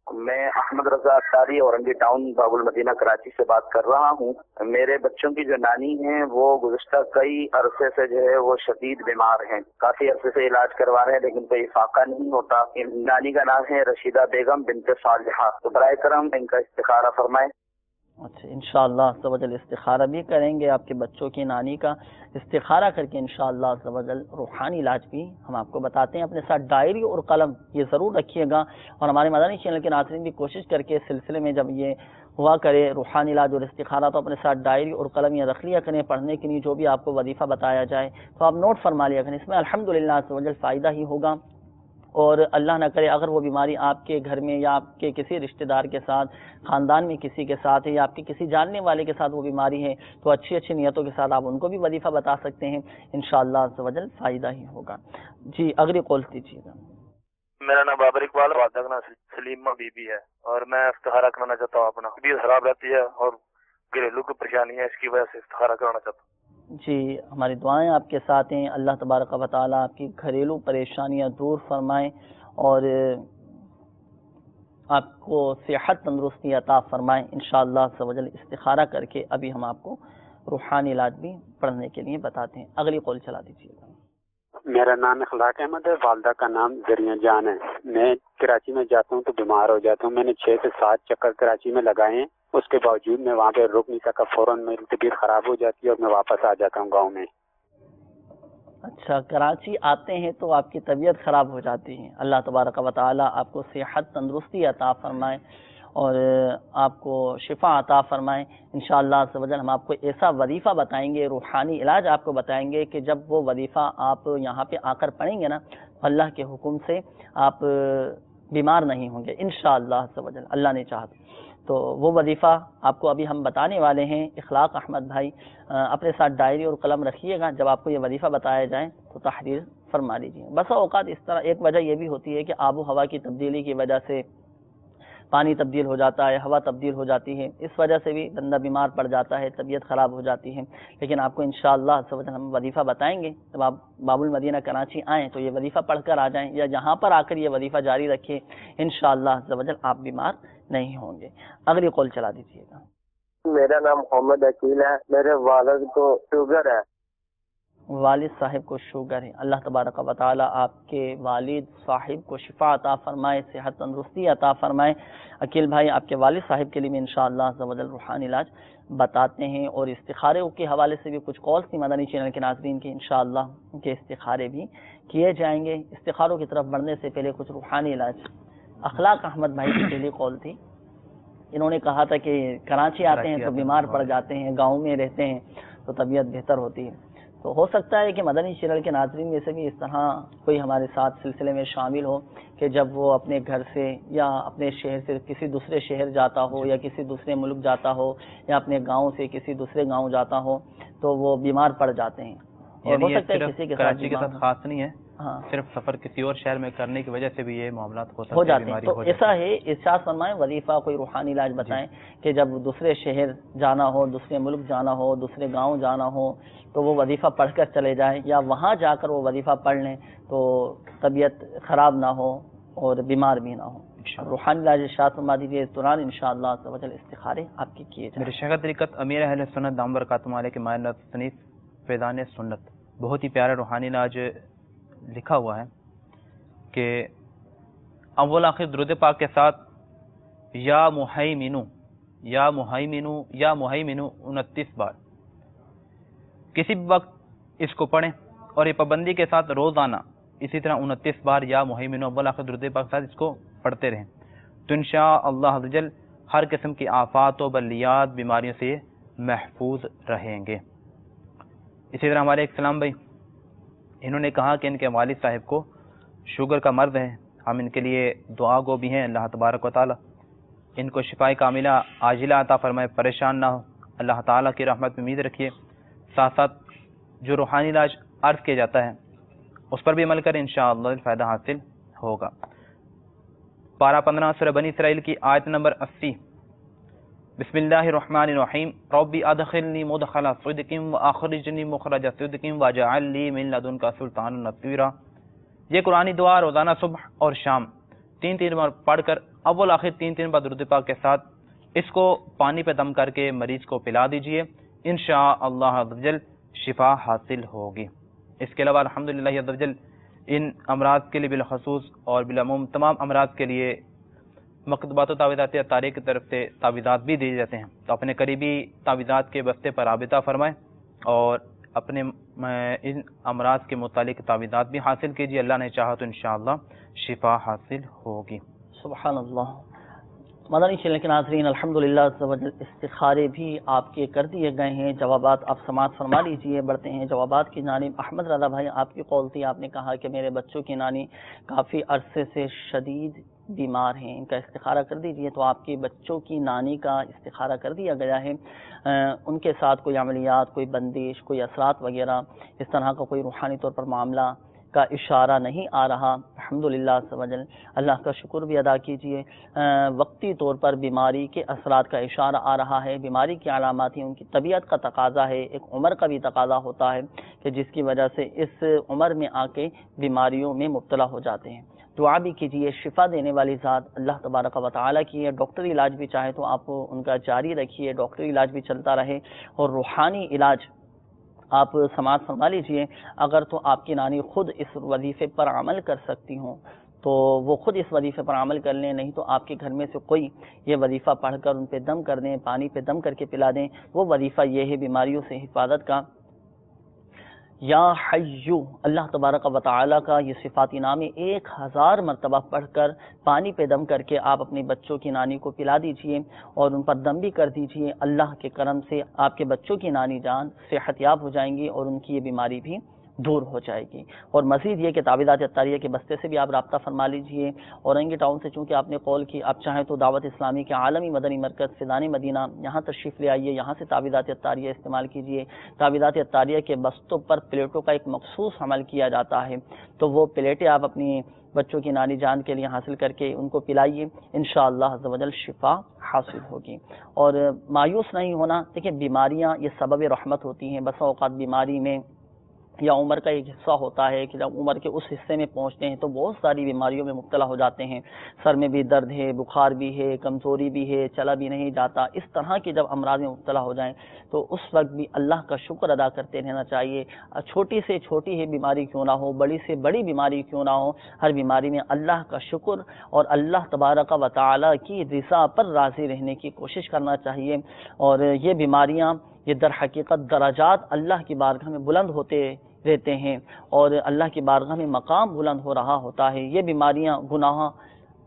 میں احمد رضا اختاری اورنگی ٹاؤن باب المدینہ کراچی سے بات کر رہا ہوں. میرے بچوں کی جو نانی ہیں وہ گزشتہ کئی عرصے سے جو ہے وہ شدید بیمار ہیں، کافی عرصے سے علاج کروا رہے ہیں لیکن کوئی فاقہ نہیں ہوتا. نانی کا نام ہے رشیدہ بیگم بنت صالحہ، تو برائے کرم ان کا استخارہ فرمائیں. اچھا، انشاءاللہ عز و جل استخارہ بھی کریں گے آپ کے بچوں کی نانی کا. استخارہ کر کے انشاءاللہ عز و جل روحانی علاج بھی ہم آپ کو بتاتے ہیں. اپنے ساتھ ڈائری اور قلم یہ ضرور رکھیے گا، اور ہمارے مدنی چینل کے ناظرین بھی کوشش کر کے اس سلسلے میں جب یہ ہوا کرے روحانی علاج اور استخارہ تو اپنے ساتھ ڈائری اور قلم یہ رکھ لیا کریں، پڑھنے کے لیے جو بھی آپ کو وظیفہ بتایا جائے تو آپ نوٹ فرما لیا کریں. اس میں الحمدللہ عز و جل فائدہ ہی ہوگا. اور اللہ نہ کرے اگر وہ بیماری آپ کے گھر میں یا آپ کے کسی رشتہ دار کے ساتھ، خاندان میں کسی کے ساتھ ہے یا آپ کے کسی جاننے والے کے ساتھ وہ بیماری ہے تو اچھی اچھی نیتوں کے ساتھ آپ ان کو بھی وظیفہ بتا سکتے ہیں، انشاءاللہ عز و جل فائدہ ہی ہوگا. جی، اگلی کال دیجیے گا. میرا نام بابر اقبال وادگنا سلیمہ بی بی ہے اور میں استخارہ کرانا چاہتا ہوں. اپنا طبیعت خراب رہتی ہے اور گھریلو کی پریشانی ہے، اس کی وجہ سے استخارہ کرانا چاہتا ہوں. جی، ہماری دعائیں آپ کے ساتھ ہیں. اللہ تبارک و تعالیٰ آپ کی گھریلو پریشانیاں دور فرمائیں اور آپ کو صحت تندرستی عطا فرمائیں. انشاءاللہ عز و جل استخارہ کر کے ابھی ہم آپ کو روحانی علاج بھی پڑھنے کے لیے بتاتے ہیں. اگلی قول چلا دیجیے گا. میرا نام اخلاق احمد ہے، والدہ کا نام زرین جان ہے. میں کراچی میں جاتا ہوں تو بیمار ہو جاتا ہوں. میں نے 6 سے 7 چکر کراچی میں لگائے ہیں، اس کے باوجود میں وہاں پہ رک نہیں سکا. فوراً میری طبیعت خراب ہو جاتی ہے اور میں واپس آ جاتا ہوں گاؤں میں. اچھا، کراچی آتے ہیں تو آپ کی طبیعت خراب ہو جاتی ہے. اللہ تبارک و تعالی آپ کو صحت تندرستی عطا فرمائے اور آپ کو شفا عطا فرمائے. انشاءاللہ عز و جل ہم آپ کو ایسا وظیفہ بتائیں گے، روحانی علاج آپ کو بتائیں گے کہ جب وہ وظیفہ آپ یہاں پہ آ کر پڑھیں گے نا، اللہ کے حکم سے آپ بیمار نہیں ہوں گے انشاءاللہ عز و جل، اللہ نے چاہا تو. وہ وظیفہ آپ کو ابھی ہم بتانے والے ہیں. اخلاق احمد بھائی اپنے ساتھ ڈائری اور قلم رکھیے گا، جب آپ کو یہ وظیفہ بتایا جائے تو تحریر فرما لیجیے. بسا اوقات اس طرح ایک وجہ یہ بھی ہوتی ہے کہ آب و ہوا کی تبدیلی کی وجہ سے پانی تبدیل ہو جاتا ہے، ہوا تبدیل ہو جاتی ہے، اس وجہ سے بھی بندہ بیمار پڑ جاتا ہے، طبیعت خراب ہو جاتی ہے. لیکن آپ کو انشاءاللہ ہم وظیفہ بتائیں گے. جب آپ باب المدینہ کراچی آئیں تو یہ وظیفہ پڑھ کر آ جائیں، یا یہاں پر آ کر یہ وظیفہ جاری رکھیں، انشاءاللہ آپ بیمار نہیں ہوں گے. اگلی قول چلا دیجیے گا. میرا نام محمد عقیل ہے. میرے والد کو شوگر ہے. والد صاحب کو شوگر ہے. اللہ تبارک و تعالی آپ کے والد صاحب کو شفا عطا فرمائے، صحت تندرستی عطا فرمائے. عقیل بھائی آپ کے والد صاحب کے لیے بھی انشاءاللہ عز و جل روحانی علاج بتاتے ہیں. اور استخارے کے حوالے سے بھی کچھ کالز تھی مدنی چینل کے ناظرین کی، انشاءاللہ ان کے استخارے بھی کیے جائیں گے. استخاروں کی طرف بڑھنے سے پہلے کچھ روحانی علاج. اخلاق احمد بھائی کی پہلی کال تھی. انہوں نے کہا تھا کہ کراچی آتے ہیں تو بیمار پڑ جاتے ہیں، گاؤں میں رہتے ہیں تو طبیعت بہتر ہوتی ہے. تو ہو سکتا ہے کہ مدنی چینل کے ناظرین میں سے بھی اس طرح کوئی ہمارے ساتھ سلسلے میں شامل ہو کہ جب وہ اپنے گھر سے یا اپنے شہر سے کسی دوسرے شہر جاتا ہو، یا کسی دوسرے ملک جاتا ہو، یا اپنے گاؤں سے کسی دوسرے گاؤں جاتا ہو تو وہ بیمار پڑ جاتے ہیں. اور ہو سکتا ہے کسی کے ساتھ خاص نہیں ہے، ہاں صرف سفر کسی اور شہر میں کرنے کی وجہ سے بھی یہ معاملات ہو جاتے ہیں. تو ایسا ہے ارشاد فرمائیں وظیفہ کوئی روحانی علاج بتائیں کہ جب دوسرے شہر جانا ہو، دوسرے ملک جانا ہو، دوسرے گاؤں جانا ہو تو وہ وظیفہ پڑھ کر چلے جائیں، یا وہاں جا کر وہ وظیفہ پڑھ لیں تو طبیعت خراب نہ ہو اور بیمار بھی نہ ہو. روحانی علاج ارشاد فرما دیجیے. اس دوران انشاءاللہ عز و جل استخارے آپ کی کیے جائیں. میرے شیخ طریقت امیر اہل سنت دام برکاتہم علیہ کے مائنہ تصنیف فیضان سنت، بہت ہی پیارا روحانی علاج لکھا ہوا ہے کہ اول آخر درود پاک کے ساتھ یا محیمنو یا محیمنو یا محیمنو 29 بار کسی بھی وقت اس کو پڑھیں، اور یہ پابندی کے ساتھ روزانہ اسی طرح 29 بار یا محیمنو اول آخر درود پاک کے ساتھ اس کو پڑھتے رہیں تو انشاءاللہ عز و جل ہر قسم کی آفات و بلیات بیماریوں سے محفوظ رہیں گے. اسی طرح ہمارے ایک سلام بھائی انہوں نے کہا کہ ان کے والد صاحب کو شوگر کا مرض ہے. ہم ان کے لیے دعا گو بھی ہیں. اللہ تبارک و تعالی ان کو شفائے کاملہ عاجلہ عطا فرمائے، پریشان نہ ہو. اللہ تعالیٰ کی رحمت میں امید رکھیے. ساتھ ساتھ جو روحانی علاج عرض کیا جاتا ہے اس پر بھی عمل کریں، انشاءاللہ فائدہ حاصل ہوگا. پارہ 15 سورہ بنی اسرائیل کی آیت نمبر 80. بسم اللہ الرحمن الرحیم. ربی ادخلنی مدخل صدق واخرجنی مخرج صدق واجعل لی من لدنک سلطانا نصیرا. یہ قرآنی دعا روزانہ صبح اور شام 3 بار پڑھ کر اول آخر 3 بار درود پاک کے ساتھ اس کو پانی پہ دم کر کے مریض کو پلا دیجئے، انشاءاللہ عز و جل شفا حاصل ہوگی. اس کے علاوہ الحمدللہ عز و جل ان امراض کے لیے بالخصوص اور بالعموم تمام امراض کے لیے مکتوبات و تعویذات تاریخ کی طرف سے تعویذات بھی دیے جاتے ہیں. تو اپنے قریبی تعویذات کے بستے پر رابطہ فرمائیں اور اپنے ان امراض کے متعلق تعویذات بھی حاصل کیجیے. اللہ نے چاہا تو انشاءاللہ شفا حاصل ہوگی. سبحان اللہ. مدنی چینل کے ناظرین الحمدللہ استخارے بھی آپ کے کر دیے گئے ہیں. جوابات آپ سماعت فرما لیجیے. بڑھتے ہیں جوابات کی جانب. احمد رضا بھائی آپ کی قول تھی، آپ نے کہا کہ میرے بچوں کی نانی کافی عرصے سے شدید بیمار ہیں، ان کا استخارہ کر دیجیے. تو آپ کے بچوں کی نانی کا استخارہ کر دیا گیا ہے. ان کے ساتھ کوئی عملیات، کوئی بندش، کوئی اثرات وغیرہ اس طرح کا کوئی روحانی طور پر معاملہ کا اشارہ نہیں آ رہا. الحمدللہ عز و جل اللہ کا شکر بھی ادا کیجیے. وقتی طور پر بیماری کے اثرات کا اشارہ آ رہا ہے. بیماری کی علامات ہی ان کی طبیعت کا تقاضا ہے، ایک عمر کا بھی تقاضا ہوتا ہے کہ جس کی وجہ سے اس عمر میں آ کے بیماریوں میں مبتلا ہو جاتے ہیں. دعا بھی کیجیے. شفا دینے والی ذات اللہ تبارک و تعالیٰ کی ہے. ڈاکٹری علاج بھی چاہے تو آپ ان کا جاری رکھیے, ڈاکٹری علاج بھی چلتا رہے, اور روحانی علاج آپ سماعت فرما لیجئے. اگر تو آپ کی نانی خود اس وظیفے پر عمل کر سکتی ہوں تو وہ خود اس وظیفے پر عمل کر لیں, نہیں تو آپ کے گھر میں سے کوئی یہ وظیفہ پڑھ کر ان پہ دم کر دیں, پانی پہ دم کر کے پلا دیں. وہ وظیفہ یہ ہے بیماریوں سے حفاظت کا. یا حیو اللہ تبارک و تعالیٰ کا یہ صفاتی نام 1000 مرتبہ پڑھ کر پانی پہ دم کر کے آپ اپنے بچوں کی نانی کو پلا دیجئے اور ان پر دم بھی کر دیجئے. اللہ کے کرم سے آپ کے بچوں کی نانی جان صحت یاب ہو جائیں گی اور ان کی یہ بیماری بھی دور ہو جائے گی. اور مزید یہ کہ تعویذات اطاریہ کے بستے سے بھی آپ رابطہ فرما لیجئے. اورنگی ٹاؤن سے چونکہ آپ نے کال کی, آپ چاہیں تو دعوت اسلامی کے عالمی مدنی مرکز فیضان مدینہ یہاں تشریف لے آئیے, یہاں سے تعویذات اطاریہ استعمال کیجئے. تعویذات اطاریہ کے بستوں پر پلیٹوں کا ایک مخصوص عمل کیا جاتا ہے, تو وہ پلیٹیں آپ اپنی بچوں کی نانی جان کے لیے حاصل کر کے ان کو پلائیے, انشاءاللہ عز و جل شفا حاصل ہوگی. اور مایوس نہیں ہونا. دیکھیں بیماریاں یہ سبب رحمت ہوتی ہیں. بسا اوقات بیماری میں یا عمر کا ایک حصہ ہوتا ہے کہ جب عمر کے اس حصے میں پہنچتے ہیں تو بہت ساری بیماریوں میں مبتلا ہو جاتے ہیں. سر میں بھی درد ہے, بخار بھی ہے, کمزوری بھی ہے, چلا بھی نہیں جاتا. اس طرح کی جب امراض میں مبتلا ہو جائیں تو اس وقت بھی اللہ کا شکر ادا کرتے رہنا چاہیے. چھوٹی سے چھوٹی ہی بیماری کیوں نہ ہو, بڑی سے بڑی بیماری کیوں نہ ہو, ہر بیماری میں اللہ کا شکر اور اللہ تبارک و تعالیٰ کی رضا پر راضی رہنے کی کوشش کرنا چاہیے. اور یہ بیماریاں یہ در حقیقت درجات اللہ کی بارگاہ میں بلند ہوتے رہتے ہیں اور اللہ کی بارگاہ میں مقام بلند ہو رہا ہوتا ہے. یہ بیماریاں گناہ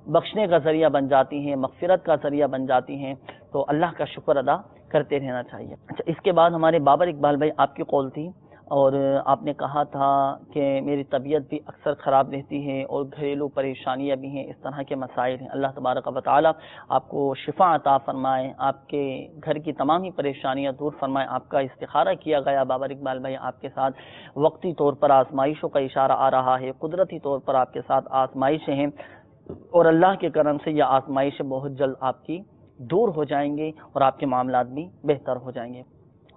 بخشنے کا ذریعہ بن جاتی ہیں, مغفرت کا ذریعہ بن جاتی ہیں, تو اللہ کا شکر ادا کرتے رہنا چاہیے. اچھا, اس کے بعد ہمارے بابر اقبال بھائی آپ کی کال تھی اور آپ نے کہا تھا کہ میری طبیعت بھی اکثر خراب رہتی ہے اور گھریلو پریشانیاں بھی ہیں, اس طرح کے مسائل ہیں. اللہ تبارک و تعالیٰ آپ کو شفا عطا فرمائے, آپ کے گھر کی تمام ہی پریشانیاں دور فرمائے. آپ کا استخارہ کیا گیا بابر اقبال بھائی, آپ کے ساتھ وقتی طور پر آزمائشوں کا اشارہ آ رہا ہے, قدرتی طور پر آپ کے ساتھ آزمائشیں ہیں اور اللہ کے کرم سے یہ آزمائشیں بہت جلد آپ کی دور ہو جائیں گے اور آپ کے معاملات بھی بہتر ہو جائیں گے.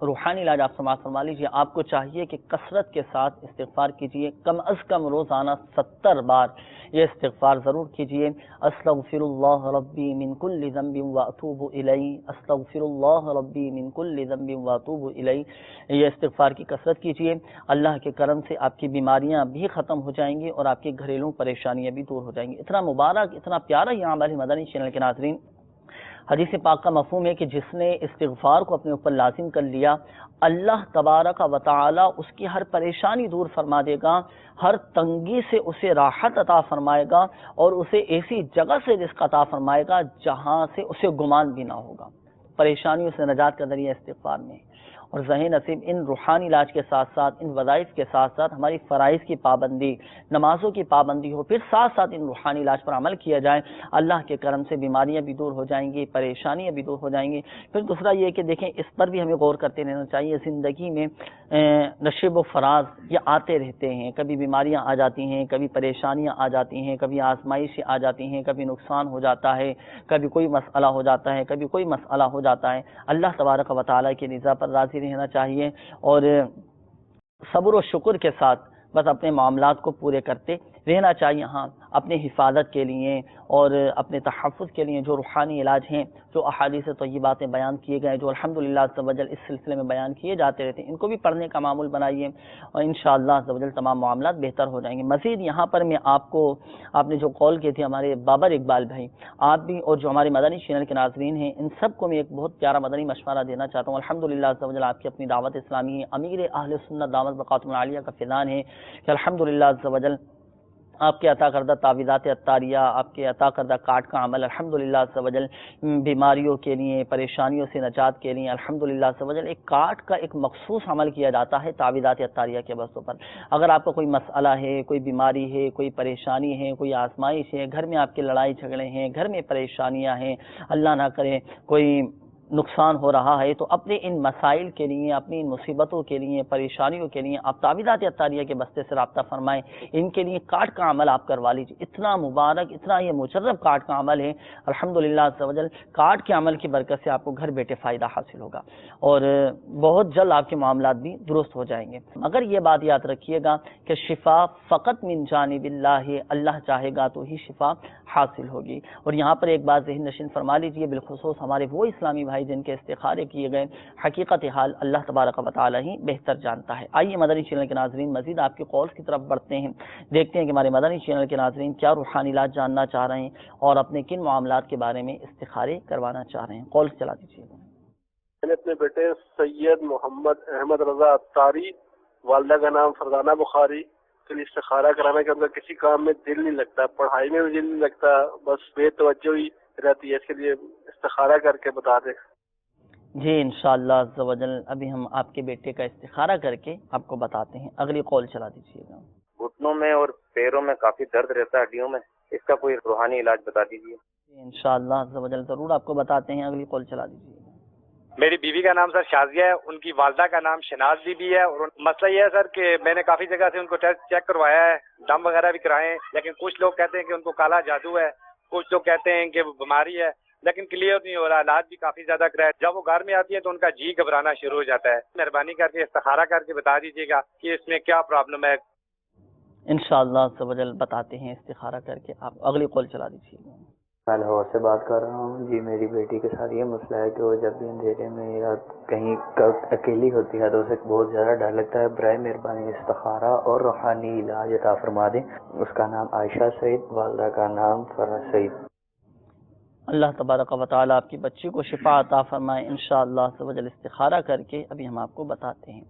روحانی علاج آپ سماعت فرما لیجیے. آپ کو چاہیے کہ کثرت کے ساتھ استغفار کیجیے, کم از کم روزانہ 70 بار یہ استغفار ضرور کیجیے. استغفر اللہ ربی من کل ذنب واتوب الیہ, استغفر اللہ ربی من کل ذنب واتوب الیہ. یہ استغفار کی کثرت کیجیے. اللہ کے کرم سے آپ کی بیماریاں بھی ختم ہو جائیں گی اور آپ کی گھریلو پریشانیاں بھی دور ہو جائیں گی. اتنا مبارک, اتنا پیارا یہ عمل مدنی چینل کے ناظرین. حدیث پاک کا مفہوم ہے کہ جس نے استغفار کو اپنے اوپر لازم کر لیا, اللہ تبارک و تعالی اس کی ہر پریشانی دور فرما دے گا, ہر تنگی سے اسے راحت عطا فرمائے گا اور اسے ایسی جگہ سے رزق عطا فرمائے گا جہاں سے اسے گمان بھی نہ ہوگا. پریشانیوں سے نجات کا ذریعہ استغفار میں. اور ذہن نصیب ان روحانی علاج کے ساتھ ساتھ, ان وظائف کے ساتھ ساتھ ہماری فرائض کی پابندی, نمازوں کی پابندی ہو, پھر ساتھ ساتھ ان روحانی علاج پر عمل کیا جائے, اللہ کے کرم سے بیماریاں بھی دور ہو جائیں گی, پریشانیاں بھی دور ہو جائیں گی. پھر دوسرا یہ کہ دیکھیں اس پر بھی ہمیں غور کرتے رہنا چاہیے. زندگی میں نشیب و فراز یہ آتے رہتے ہیں, کبھی بیماریاں آ جاتی ہیں, کبھی پریشانیاں آ جاتی ہیں, کبھی آزمائشیں آ جاتی ہیں, کبھی نقصان ہو جاتا ہے, کبھی کوئی مسئلہ ہو جاتا ہے, کبھی کوئی مسئلہ ہو جاتا ہے. اللہ تبارک و تعالیٰ کی رضا پر راضی رہنا چاہیے اور صبر و شکر کے ساتھ بس اپنے معاملات کو پورے کرتے رہنا چاہیے. ہاں, اپنے حفاظت کے لیے اور اپنے تحفظ کے لیے جو روحانی علاج ہیں, جو احادیث طیبات باتیں کیے گئے, جو الحمدللہ عز و جل اس سلسلے میں بیان کیے جاتے رہتے ہیں, ان کو بھی پڑھنے کا معمول بنائیے اور انشاءاللہ عز و جل تمام معاملات بہتر ہو جائیں گے. مزید یہاں پر میں آپ نے جو کال کی تھی ہمارے بابر اقبال بھائی, آپ بھی اور جو ہمارے مدنی چینل کے ناظرین ہیں, ان سب کو میں ایک بہت پیارا مدنی مشورہ دینا چاہتا ہوں. الحمدللہ عز و جل آپ کی اپنی دعوت اسلامی ہے, امیر اہل سنت دامت بقاتم العالیہ کا فیضان ہے کہ الحمدللہ عز و جل آپ کے عطا کردہ تعویذات اطاریہ, آپ کے عطا کردہ کاٹ کا عمل الحمدللہ عز و جل بیماریوں کے لیے, پریشانیوں سے نجات کے لیے الحمدللہ عز و جل ایک کاٹ کا ایک مخصوص عمل کیا جاتا ہے تعویذات اطاریہ کے بستوں پر. اگر آپ کا کوئی مسئلہ ہے, کوئی بیماری ہے, کوئی پریشانی ہے, کوئی آزمائش ہے, گھر میں آپ کے لڑائی جھگڑے ہیں, گھر میں پریشانیاں ہیں, اللہ نہ کرے کوئی نقصان ہو رہا ہے تو اپنے ان مسائل کے لیے، اپنی ان مصیبتوں کے لیے، پریشانیوں کے لیے آپ تعویذات عطاریہ کے بستے سے رابطہ فرمائیں. ان کے لیے کاٹ کا عمل آپ کروا لیجیے. اتنا مبارک، اتنا یہ مجرب کاٹ کا عمل ہے الحمدللہ عز و جل. کاٹ کے عمل کی برکت سے آپ کو گھر بیٹھے فائدہ حاصل ہوگا اور بہت جلد آپ کے معاملات بھی درست ہو جائیں گے. مگر یہ بات یاد رکھیے گا کہ شفا فقط من جانب اللہ، اللہ چاہے گا تو ہی شفا حاصل ہوگی. اور یہاں پر ایک بات ذہن نشین فرما لیجیے، بالخصوص ہمارے وہ اسلامی بھائی جن کے استخارے کیے گئے، حقیقت حال اللہ تبارک و تعالی ہی بہتر جانتا ہے. آئیے مدنی چینل کے ناظرین مزید آپ کے کالز کی طرف بڑھتے ہیں، دیکھتے ہیں کہ ہمارے مدنی چینل کے ناظرین کیا روحانی علاج جاننا چاہ رہے ہیں اور اپنے کن معاملات کے بارے میں استخارے کروانا چاہ رہے ہیں. کالز چلا دیجیے. میں نے اپنے بیٹے سید محمد احمد رضا اتاری، والدہ کا نام فرزانہ بخاری کے لیے استخارہ کرانا کہ ان کا کسی کام میں دل نہیں لگتا، پڑھائی میں بھی دل نہیں لگتا، بس بے توجہی رہتی ہے. اس کے لیے استخارہ کر کے بتا دیں. جی انشاءاللہ عز و جل ابھی ہم آپ کے بیٹے کا استخارہ کر کے آپ کو بتاتے ہیں. اگلی کال چلا دیجیے گا. گھٹنوں میں اور پیروں میں کافی درد رہتا ہے، ہڈیوں میں، اس کا کوئی روحانی علاج بتا دیجیے. انشاءاللہ عز و جل ضرور آپ کو بتاتے ہیں. اگلی کال چلا دیجیے. میری بیوی کا نام سر شازیہ ہے، ان کی والدہ کا نام شناز بی بی ہے، اور مسئلہ یہ ہے سر کہ میں نے کافی جگہ سے ان کو ٹیسٹ چیک کروایا ہے، دم وغیرہ بھی کرائے ہیں، لیکن کچھ لوگ کہتے ہیں کہ ان کو کالا جادو ہے، کچھ لوگ کہتے ہیں کہ وہ بیماری ہے، لیکن کلیئر نہیں ہو رہا. علاج بھی کافی زیادہ کرایا. جب وہ گھر میں آتی ہے تو ان کا جی گھبرانا شروع ہو جاتا ہے. مہربانی کر کے استخارہ کر کے بتا دیجیے گا کہ اس میں کیا پرابلم ہے. انشاءاللہ عز و جل بتاتے ہیں استخارہ کر کے. آپ اگلی کال چلا دیجیے. میں لاہور سے بات کر رہا ہوں جی. میری بیٹی کے ساتھ یہ مسئلہ ہے کہ وہ جب بھی اندھیرے میں یا کہیں اکیلی ہوتی ہے تو اسے بہت زیادہ ڈر لگتا ہے. برائے مہربانی استخارہ اور روحانی علاج عطا فرما دیں. اس کا نام عائشہ سعید، والدہ کا نام فرح سعید. اللہ تبارک و تعالی آپ کی بچی کو شفا عطا فرمائے انشاءاللہ عز و جل. استخارہ کر کے ابھی ہم آپ کو بتاتے ہیں.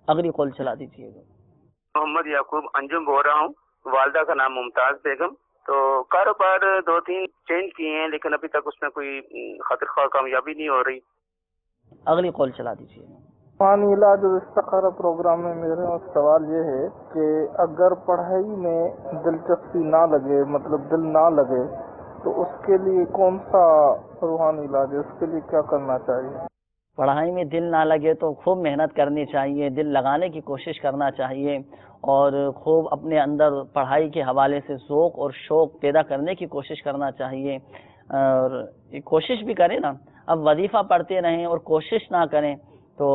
اگلی کال چلا دیجیے گا. محمد یعقوب انجم بول رہا ہوں، والدہ کا نام ممتاز بیگم. تو کاروبار 2-3 چینج کیے ہیں لیکن ابھی تک اس میں کوئی خاطر خواہ کامیابی نہیں ہو رہی. اگلی کال چلا دیجیے. روحانی علاج اور استخارہ پروگرام میں میرا سوال یہ ہے کہ اگر پڑھائی میں دلچسپی نہ لگے، مطلب دل نہ لگے، تو اس کے لیے کون سا روحانی علاج ہے؟ اس کے لیے کیا کرنا چاہیے؟ پڑھائی میں دل نہ لگے تو خوب محنت کرنی چاہیے، دل لگانے کی کوشش کرنا چاہیے اور خوب اپنے اندر پڑھائی کے حوالے سے ذوق اور شوق پیدا کرنے کی کوشش کرنا چاہیے. اور کوشش بھی کریں نا. اب وظیفہ پڑھتے رہیں اور کوشش نہ کریں تو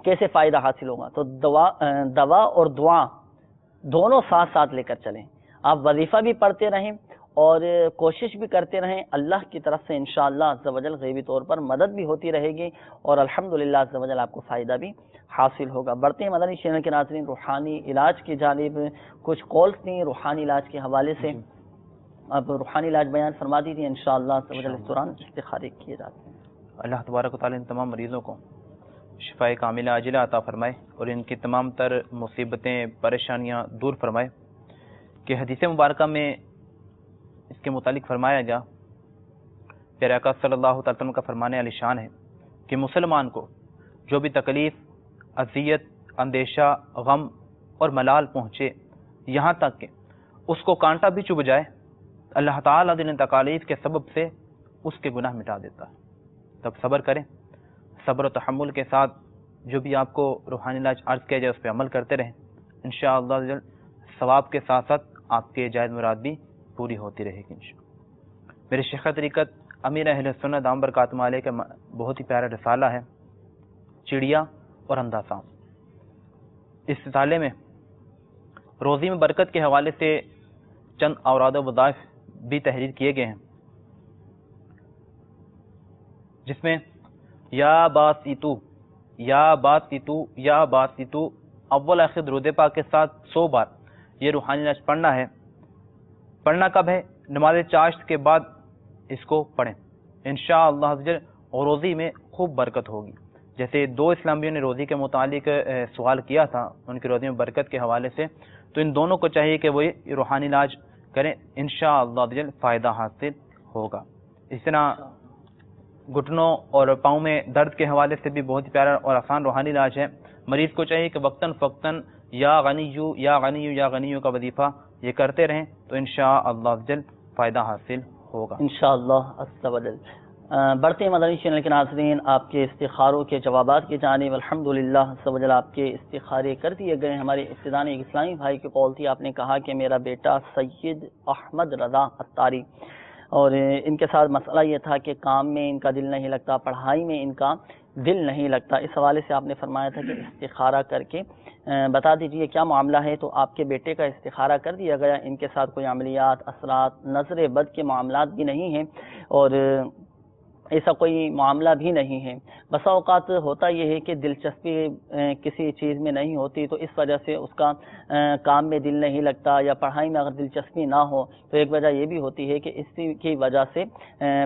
کیسے فائدہ حاصل ہوگا؟ تو دوا اور دعا دونوں ساتھ ساتھ لے کر چلیں. آپ وظیفہ بھی پڑھتے رہیں اور کوشش بھی کرتے رہیں. اللہ کی طرف سے انشاءاللہ عز و جل غیبی طور پر مدد بھی ہوتی رہے گی اور الحمدللہ عز و جل آپ کو فائدہ بھی حاصل ہوگا. بڑھتے ہیں مدنی چینل کے ناظرین روحانی علاج کی جانب. کچھ کالز تھیں روحانی علاج کے حوالے سے. اب روحانی علاج بیان فرما دیجیے انشاءاللہ عز و جل. اس دوران استخارے کیے جاتے ہیں. اللہ تبارک و تعالی ان تمام مریضوں کو شفاء کاملہ عاجلہ عطا فرمائے اور ان کی تمام تر مصیبتیں پریشانیاں دور فرمائے. کہ حدیث مبارکہ میں اس کے متعلق فرمایا گیا، پیارے آقا صلی اللہ علیہ وسلم کا فرمانے علی شان ہے کہ مسلمان کو جو بھی تکلیف، اذیت، اندیشہ، غم اور ملال پہنچے، یہاں تک کہ اس کو کانٹا بھی چبھ جائے، اللہ تعالیٰ دن تکالیف کے سبب سے اس کے گناہ مٹا دیتا ہے. تب صبر کریں، صبر و تحمل کے ساتھ جو بھی آپ کو روحانی علاج عرض کیا جائے اس پہ عمل کرتے رہیں. انشاءاللہ ثواب کے ساتھ ساتھ آپ کے جائز مراد بھی پوری ہوتی رہے گی انشاءاللہ. میرے شیخ طریقت امیر اہل سنت دام برکاتہم علیہ کا بہت ہی پیارا رسالہ ہے چڑیا اور اندھا سانپ. اس رسالے میں روزی میں برکت کے حوالے سے چند اوراد و وظائف بھی تحریر کیے گئے ہیں، جس میں یا باسیتو یا باسیتو یا باسیتو اول آخر درود پاک کے ساتھ 100 بار یہ روحانی علاج پڑھنا ہے. پڑھنا کب ہے؟ نماز چاشت کے بعد اس کو پڑھیں انشاءاللہ عزوجل، اور روزی میں خوب برکت ہوگی. جیسے 2 اسلامیوں نے روزی کے متعلق سوال کیا تھا ان کی روزی میں برکت کے حوالے سے، تو ان دونوں کو چاہیے کہ وہ یہ روحانی علاج کریں انشاءاللہ عزوجل، فائدہ حاصل ہوگا. اس طرح گھٹنوں اور پاؤں میں درد کے حوالے سے بھی بہت پیارا اور آسان روحانی علاج ہے. مریض کو چاہیے کہ وقتاً فوقتاً یا غنیو یا غنیو یا غنیو کا وظیفہ یہ کرتے رہیں تو انشاءاللہ عزوجل فائدہ حاصل ہوگا انشاءاللہ عز و جل. بڑھتے مدنی چینل کے ناظرین، آپ کے استخاروں کے جوابات کی جانب الحمدللہ عز و جل آپ کے استخارے کر دیے گئے۔ ہمارے ابتدائی ایک اسلامی بھائی کی کال تھی، آپ نے کہا کہ میرا بیٹا سید احمد رضا عطاری، اور ان کے ساتھ مسئلہ یہ تھا کہ کام میں ان کا دل نہیں لگتا، پڑھائی میں ان کا دل نہیں لگتا۔ اس حوالے سے آپ نے فرمایا تھا کہ استخارہ کر کے بتا دیجئے کیا معاملہ ہے، تو آپ کے بیٹے کا استخارہ کر دیا گیا۔ ان کے ساتھ کوئی عملیات، اثرات، نظر بد کے معاملات بھی نہیں ہیں، اور ایسا کوئی معاملہ بھی نہیں ہے۔ بسا اوقات ہوتا یہ ہے کہ دلچسپی کسی چیز میں نہیں ہوتی، تو اس وجہ سے اس کا کام میں دل نہیں لگتا، یا پڑھائی میں اگر دلچسپی نہ ہو تو ایک وجہ یہ بھی ہوتی ہے کہ اس کی وجہ سے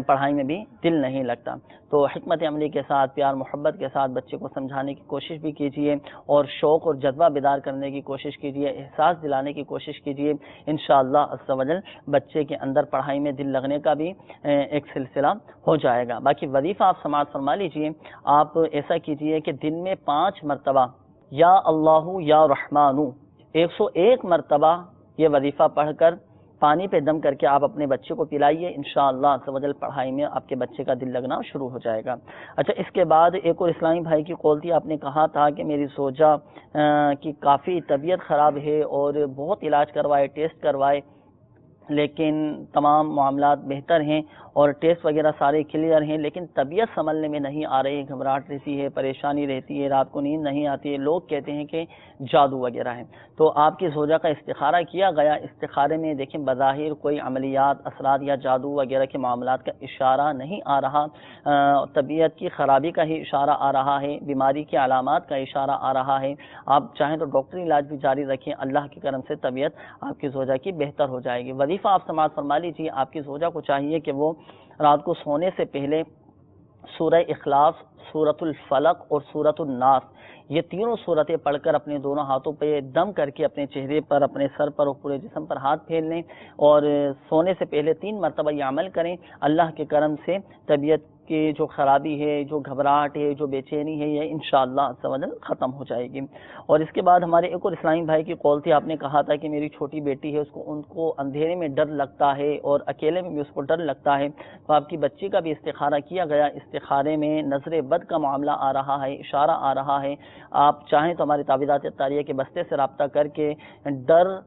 پڑھائی میں بھی دل نہیں لگتا۔ تو حکمت عملی کے ساتھ، پیار محبت کے ساتھ بچے کو سمجھانے کی کوشش بھی کیجیے، اور شوق اور جذبہ بیدار کرنے کی کوشش کیجیے، احساس دلانے کی کوشش کیجیے۔ انشاءاللہ عز و جل بچے کے اندر پڑھائی میں دل لگنے کا بھی ایک سلسلہ ہو جائے گا۔ باقی وظیفہ آپ سماعت فرما لیجئے۔ آپ ایسا کیجئے کہ دن میں 5 مرتبہ یا اللہ یا رحمانو 101 مرتبہ یہ وظیفہ پڑھ کر پانی پہ دم کر کے آپ اپنے بچے کو پلائیے، انشاءاللہ عز و جل پڑھائی میں آپ کے بچے کا دل لگنا شروع ہو جائے گا۔ اچھا، اس کے بعد ایک اور اسلامی بھائی کی کال تھی، آپ نے کہا تھا کہ میری زوجہ کی کافی طبیعت خراب ہے اور بہت علاج کروائے، ٹیسٹ کروائے، لیکن تمام معاملات بہتر ہیں اور ٹیسٹ وغیرہ سارے کلیئر ہیں، لیکن طبیعت سنبھلنے میں نہیں آ رہی، گھبراہٹ رہتی ہے، پریشانی رہتی ہے، رات کو نیند نہیں آتی ہے، لوگ کہتے ہیں کہ جادو وغیرہ ہے۔ تو آپ کی زوجہ کا استخارہ کیا گیا، استخارے میں دیکھیں بظاہر کوئی عملیات، اثرات یا جادو وغیرہ کے معاملات کا اشارہ نہیں آ رہا، طبیعت کی خرابی کا ہی اشارہ آ رہا ہے، بیماری کے علامات کا اشارہ آ رہا ہے۔ آپ چاہیں تو ڈاکٹری علاج بھی جاری رکھیں، اللہ کے کرم سے طبیعت آپ کی زوجہ کی بہتر ہو جائے گی۔ وظیفہ آپ سماعت فرما لیجیے۔ آپ کی زوجہ کو چاہیے کہ وہ رات کو سونے سے پہلے سورہ اخلاص، سورۃ الفلق اور سورۃ الناس، یہ تینوں صورتیں پڑھ کر اپنے دونوں ہاتھوں پہ دم کر کے اپنے چہرے پر، اپنے سر پر اور پورے جسم پر ہاتھ پھیر لیں، اور سونے سے پہلے 3 مرتبہ یہ عمل کریں۔ اللہ کے کرم سے طبیعت کی جو خرابی ہے، جو گھبراہٹ ہے، جو بے چینی ہے، یہ انشاءاللہ عز و جل ختم ہو جائے گی۔ اور اس کے بعد ہمارے ایک اور اسلامی بھائی کی کال تھی، آپ نے کہا تھا کہ میری چھوٹی بیٹی ہے، ان کو اندھیرے میں ڈر لگتا ہے اور اکیلے میں بھی اس کو ڈر لگتا ہے، تو آپ کی بچی کا بھی استخارہ کیا گیا۔ استخارے میں نظر بد کا معاملہ آ رہا ہے، اشارہ آ رہا ہے۔ آپ چاہیں تو ہمارے تعویذات اطاریہ کے بستے سے رابطہ کر کے ڈر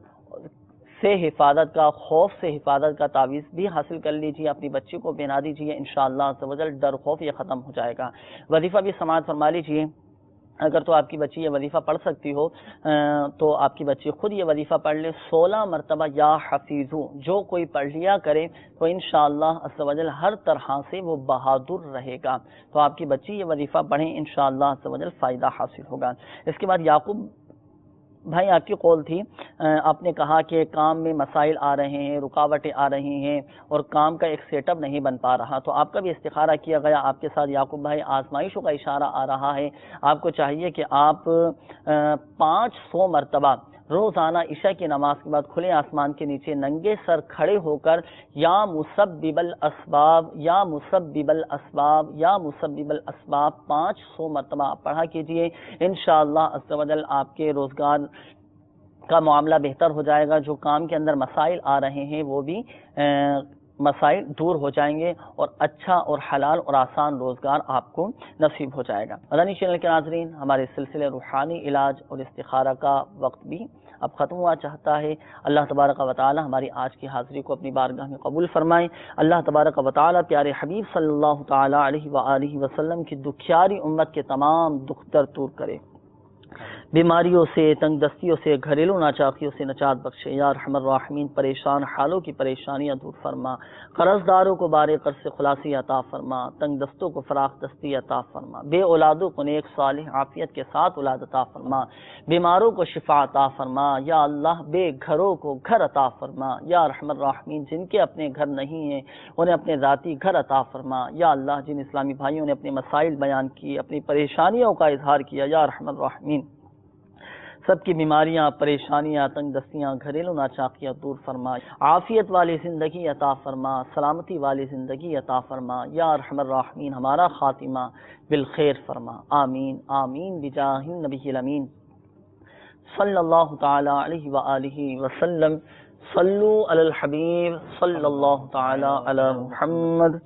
سے حفاظت کا، خوف سے حفاظت کا تعویذ بھی حاصل کر لیجیے، اپنی بچی کو پہنا دیجیے، انشاءاللہ عز و جل ڈر خوف یہ ختم ہو جائے گا۔ وظیفہ بھی سماعت فرما لیجیے۔ اگر تو آپ کی بچی یہ وظیفہ پڑھ سکتی ہو تو آپ کی بچی خود یہ وظیفہ پڑھ لے، 16 مرتبہ یا حفیظو، جو کوئی پڑھ لیا کرے تو انشاءاللہ عز و جل ہر طرح سے وہ بہادر رہے گا۔ تو آپ کی بچی یہ وظیفہ پڑھیں، انشاءاللہ عز و جل فائدہ حاصل ہوگا۔ اس کے بعد یعقوب بھائی آپ کی قول تھی، آپ نے کہا کہ کام میں مسائل آ رہے ہیں، رکاوٹیں آ رہی ہیں اور کام کا ایک سیٹ اپ نہیں بن پا رہا، تو آپ کا بھی استخارہ کیا گیا۔ آپ کے ساتھ یعقوب بھائی آزمائشوں کا اشارہ آ رہا ہے۔ آپ کو چاہیے کہ آپ 500 مرتبہ روزانہ عشاء کی نماز کے بعد کھلے آسمان کے نیچے ننگے سر کھڑے ہو کر یا مسبب الاسباب یا مسبب الاسباب یا مسبب الاسباب 500 مرتبہ آپ پڑھا کیجئے، انشاءاللہ عز و جل آپ کے روزگار کا معاملہ بہتر ہو جائے گا۔ جو کام کے اندر مسائل آ رہے ہیں وہ بھی مسائل دور ہو جائیں گے اور اچھا اور حلال اور آسان روزگار آپ کو نصیب ہو جائے گا۔ مدنی چینل کے ناظرین، ہمارے سلسلے روحانی علاج اور استخارہ کا وقت بھی اب ختم ہوا چاہتا ہے۔ اللہ تبارک و تعالی ہماری آج کی حاضری کو اپنی بارگاہ میں قبول فرمائے۔ اللہ تبارک و تعالی پیارے حبیب صلی اللہ تعالی علیہ وآلہ وسلم کی دکھیاری امت کے تمام دکھ درد دور کرے، بیماریوں سے، تنگ دستیوں سے، گھریلو ناچاکیوں سے نجات بخشے۔ یا ارحم الراحمین، پریشان حالوں کی پریشانیاں دور فرما، قرض داروں کو بارے قرض سے خلاصی عطا فرما، تنگ دستوں کو فراخ دستی عطا فرما، بے اولادوں کو نیک صالح عافیت کے ساتھ اولاد عطا فرما، بیماروں کو شفا عطا فرما، یا اللہ بے گھروں کو گھر عطا فرما۔ یا ارحم الراحمین، جن کے اپنے گھر نہیں ہیں انہیں اپنے ذاتی گھر عطا فرما۔ یا اللہ جن اسلامی بھائیوں نے اپنے مسائل بیان کیے، اپنی پریشانیوں کا اظہار کیا، یا ارحم الراحمین سب کی بیماریاں، پریشانیاں، تنگ دستیاں، گھریلو ناچاکیاں دور فرما، عافیت والی زندگی عطا فرما، سلامتی والی زندگی عطا فرما۔ یا ارحم الراحمین ہمارا خاتمہ بالخیر فرما، آمین آمین بجاہ النبی الامین صلی اللہ تعالی علیہ وآلہ وسلم۔ صلو علی الحبیب صلی اللہ تعالی علی محمد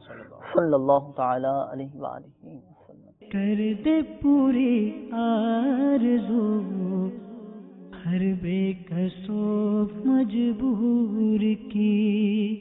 صلی اللہ تعالی علیہ وآلہ وسلم۔ کر دے پوری آرزو ہر بے کس و مجبور کی،